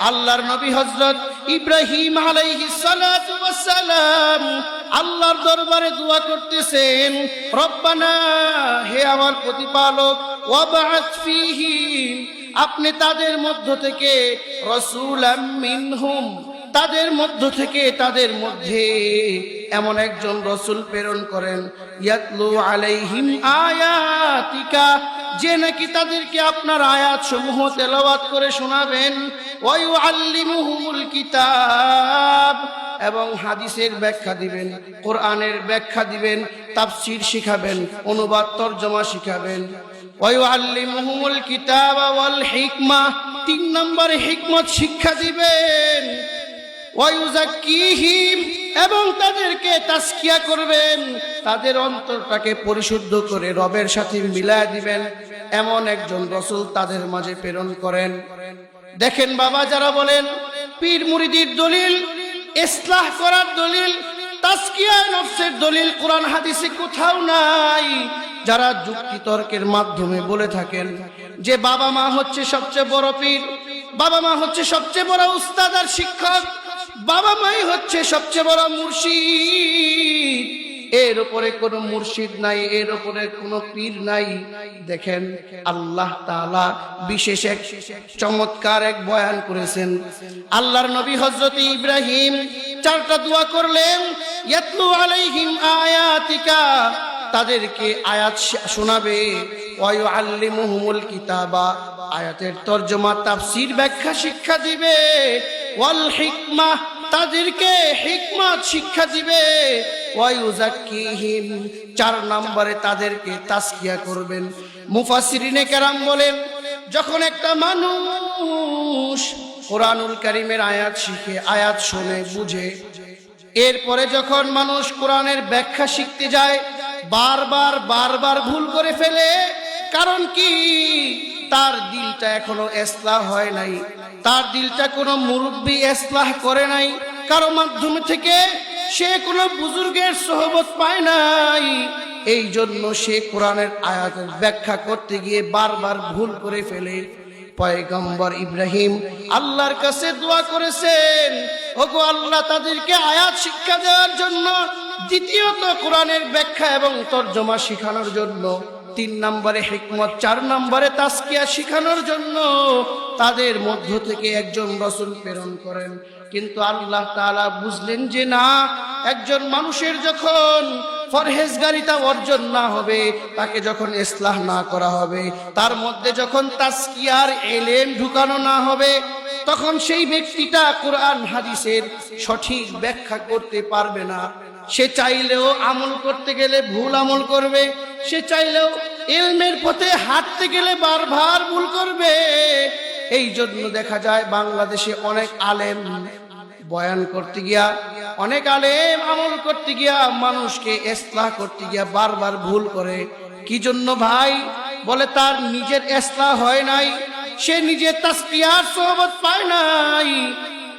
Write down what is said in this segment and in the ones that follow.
আল্লাহর নবী হযরত ইব্রাহিম আলাইহিস সালাতু ওয়াস সালাম আল্লাহর দরবারে দোয়া করতেছেন, রব্বানা, হে আমার প্রতিপালক, ওয়াবআত ফীহিম, আপনি তাদের মধ্য থেকে রাসূলাম মিনহুম, তাদের মধ্য থেকে তাদের মধ্যে এমন একজন রাসূল প্রেরণ করেন, ইয়াতলু আলাইহিম আয়াতিকা, যে নাকি তাদেরকে আপনার আয়াত সমূহ তেলাওয়াত করে শোনাবেন, ওয়া ইউআল্লিমুহুমুল কিতাব, এবং হাদিসের ব্যাখ্যা দিবেন, কোরআনের ব্যাখ্যা দিবেন, তাফসীর শিখাবেন, অনুবাদ তরজমা শিখাবেন। ওয়া ইউআল্লিমুহুমুল কিতাবা ওয়াল হিকমা, 3 নম্বরে হিকমত শিক্ষা দিবেন। ওয়া ইউযাক্কিহিম, এবং তাদেরকে তাজকিয়া করবেন, তাদের অন্তরটাকে পরিশুদ্ধ করে রবের সাথে মিলায় দিবেন, এমন একজন রাসূল তাদের মাঝে প্রেরণ করেন। দেখেন বাবা, যারা বলেন পীর মুরিদির দলিল, ইসলাহ করার দলিল, তাজকিয়া নফসের দলিল কোরআন হাদিসে কোথাও নাই, যারা যুক্তি তর্কের মাধ্যমে বলে থাকেন যে বাবা মা হচ্ছে সবচেয়ে বড় পীর, বাবা মা হচ্ছে সবচেয়ে বড় উস্তাদ আর শিক্ষক, বাবা মাই হচ্ছে সবচেয়ে বড় মুর্শিদ, এর উপরে কোনো মুর্শিদ নাই, এর উপরে কোনো পীর নাই। দেখেন আল্লাহ তাআলা বিশেষ এক চমৎকার এক বয়ান করেছেন। আল্লাহর নবী হযরত ইব্রাহিম 4টা দোয়া করলেন, ইয়াতলু আলাইহিম আয়াতিকা, তাদেরকে আয়াত শোনাবে, ওয়া ইউআল্লিমুহুমুল কিতাবা, আয়াতের তরজমা তাফসীর ব্যাখ্যা শিক্ষা দিবে, ওয়াল হিকমা, তাদেরকে হিকমত শিক্ষা দিবে, ওয়া ইউযাক্কিহিম, 4 নম্বরে তাদেরকে তাজকিয়া করবেন। মুফাসসিরিনে কেরাম বলেন, যখন একটা মানুষ কোরআনুল কারীমের আয়াত শিখে, আয়াত শুনে বুঝে, এরপরে যখন মানুষ কোরআনের ব্যাখ্যা শিখতে যায়, বারবার ভুল করে ফেলে। কারণ কি? তার দিলটা এখনো ইসলাহ হয় নাই, তার দিলটা কোনো মুরব্বি ইসলাহ করে নাই, কারো মাধ্যমে থেকে সে কোনো বুজুর্গের সোহবত পায় নাই। এই জন্য সে কোরআনের আয়াতের ব্যাখ্যা করতে গিয়ে বারবার ভুল করে ফেলে। পয়গম্বর ইব্রাহিম আল্লাহর কাছে দোয়া করেছেন, ওগো আল্লাহ, তাদেরকে আয়াত শিক্ষা দেওয়ার জন্য, দ্বিতীয়ত কোরআনের ব্যাখ্যা এবং তরজমা শিখানোর জন্য, 3 নম্বরে হিকমত, 4 নম্বরে তাজকিয়া শিখানোর জন্য তাদের মধ্য থেকে একজন রাসূল প্রেরণ করেন। কিন্তু আল্লাহ তাআলা বুঝলেন যে না, একজন মানুষের যখন পরহেজগারিতা অর্জন না হবে, তাকে যখন ইসলাহ না করা হবে, তার মধ্যে যখন তাজকিয়ার ইলম ঢুকানো না হবে, তখন সেই ব্যক্তিটা কোরআন হাদিসের সঠিক ব্যাখ্যা করতে পারবে না। সে চাইলেও আমল করতে গেলে ভুল আমল করবে, সে চাইলেও ইলমের পথে হাঁটতে গেলে বারবার ভুল করবে। এই জন্য দেখা যায় বাংলাদেশে অনেক আলেম বয়ান করতে গিয়া, অনেক আলেম আমল করতে গিয়া, মানুষকে ইসলাহ করতে গিয়া বারবার ভুল করে। কি জন্য ভাই? বলে তার নিজের ইসলাহ হয় নাই, সে নিজের তাজকিয়ার সোহবত পায় নাই।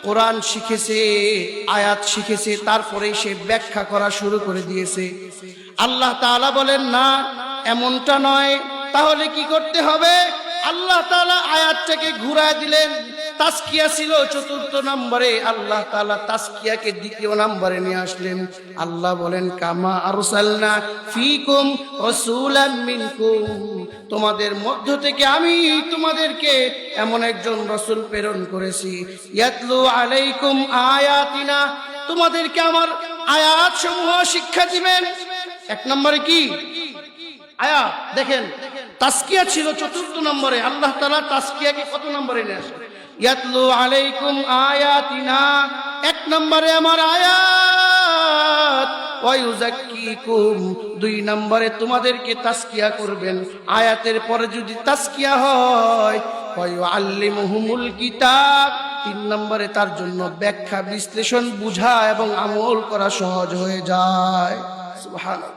কোরআন শিখেছে, আয়াত শিখেছে, তারপরে সে ব্যাখ্যা করা শুরু করে দিয়েছে। আল্লাহ তাআলা বলেন না, এমনটা নয়। তাহলে কি করতে হবে? আল্লাহ তাআলা আয়াতটাকে ঘুরায় দিলেন। তাজকিয়া ছিল 4র্থ নম্বরে, আল্লাহ তাআলা তাজকিয়াকে 2য় নম্বরে নিয়ে আসলেন। আল্লাহ বলেন, কামা আরসালনা ফীকুম রাসূলাম মিনকুম, তোমাদের মধ্য থেকে আমি তোমাদেরকে এমন একজন রাসূল প্রেরণ করেছি, ইয়াতলু আলাইকুম আয়াতিনা, তোমাদেরকে আমার আয়াত সমূহ শিক্ষা দিবেন। 1 নম্বরে কি আয়াত? দেখেন, তাজকিয়া ছিল 4র্থ নম্বরে, আল্লাহ তাআলা তাজকিয়াকে কত নম্বরে নিয়ে আসলেন? ইয়াতলু আলাইকুম আয়াতিনা, 1 নম্বরে আমার আয়াত, ওয়া ইউযাক্কিকুম, 2 নম্বরে তোমাদেরকে তাজকিয়া করবেন। আয়াতের পরে যদি তাজকিয়া হয়, ওয়া ইউআল্লিমুহুমুল কিতাব, 3 নম্বরে তার জন্য ব্যাখ্যা, বিশ্লেষণ, বুঝা এবং আমল করা সহজ হয়ে যায়। সুবহানাল্লাহ।